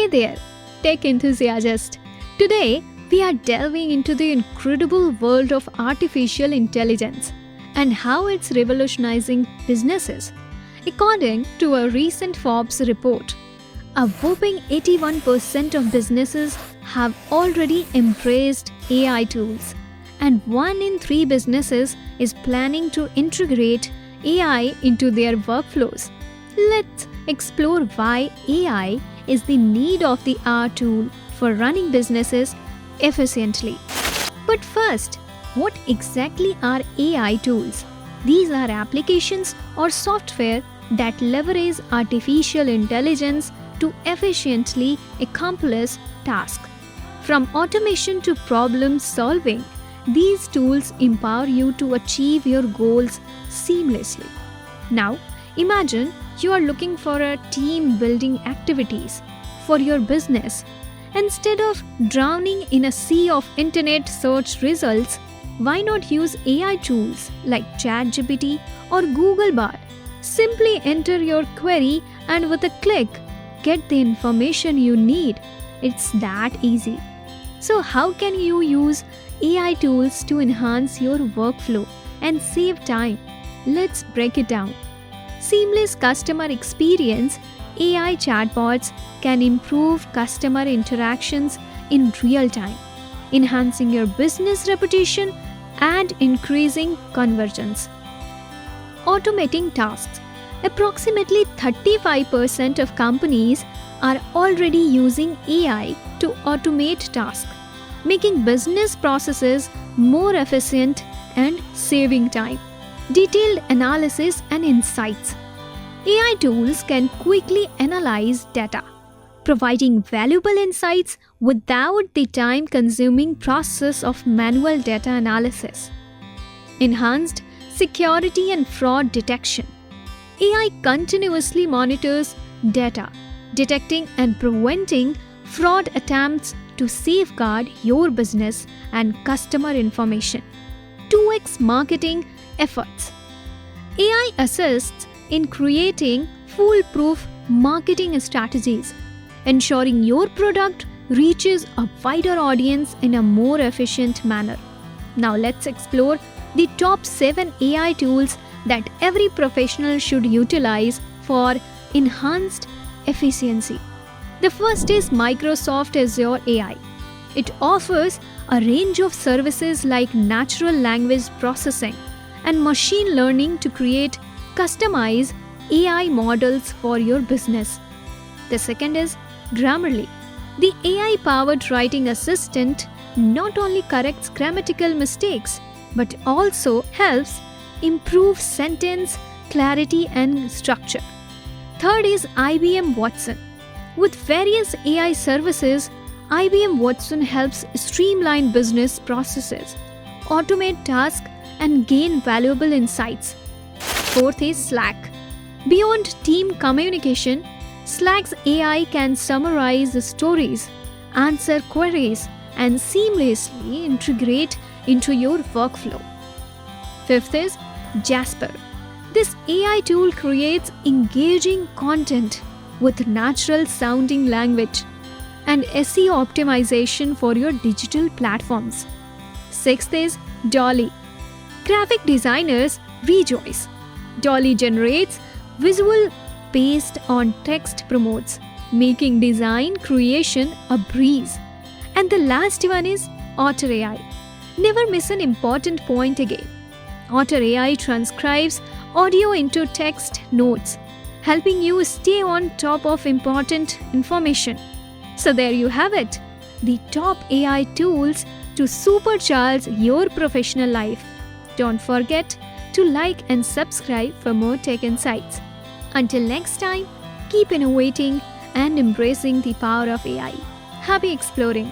Hey there, tech enthusiast. Today, we are delving into the incredible world of artificial intelligence and how it's revolutionizing businesses. According to a recent Forbes report, a whopping 81% of businesses have already embraced AI tools, and 1 in 3 businesses is planning to integrate AI into their workflows. Let's explore why AI is the need of the hour tool for running businesses efficiently. But first, what exactly are AI tools? These are applications or software that leverage artificial intelligence to efficiently accomplish tasks. From automation to problem solving, these tools empower you to achieve your goals seamlessly. Now, imagine you are looking for a team building activities for your business. Instead of drowning in a sea of internet search results, why not use AI tools like ChatGPT or Google Bard? Simply enter your query and with a click, get the information you need. It's that easy. So how can you use AI tools to enhance your workflow and save time? Let's break it down. Seamless customer experience. AI chatbots can improve customer interactions in real time, enhancing your business reputation and increasing conversions. Automating tasks. Approximately 35% of companies are already using AI to automate tasks, making business processes more efficient and saving time. Detailed analysis and insights. AI tools can quickly analyze data, providing valuable insights without the time-consuming process of manual data analysis. Enhanced security and fraud detection. AI continuously monitors data, detecting and preventing fraud attempts to safeguard your business and customer information. 2x marketing efforts. AI assists in creating foolproof marketing strategies, ensuring your product reaches a wider audience in a more efficient manner. Now let's explore the top 7 AI tools that every professional should utilize for enhanced efficiency. The first is Microsoft Azure AI. It offers a range of services like natural language processing and machine learning to create customized AI models for your business. The second is Grammarly. The AI-powered writing assistant not only corrects grammatical mistakes but also helps improve sentence clarity and structure. Third is IBM Watson. With various AI services, IBM Watson helps streamline business processes, automate tasks, and gain valuable insights. Fourth is Slack. Beyond team communication, Slack's AI can summarize the stories, answer queries, and seamlessly integrate into your workflow. Fifth is Jasper. This AI tool creates engaging content with natural sounding language and SEO optimization for your digital platforms. Sixth is Dolly. Graphic designers rejoice. Dolly generates visual based on text promotes, making design creation a breeze. And the last one is Otter AI. Never miss an important point again. Otter AI transcribes audio into text notes, helping you stay on top of important information. So there you have it, the top AI tools to supercharge your professional life. Don't forget to like and subscribe for more tech insights. Until next time, keep innovating and embracing the power of AI. Happy exploring!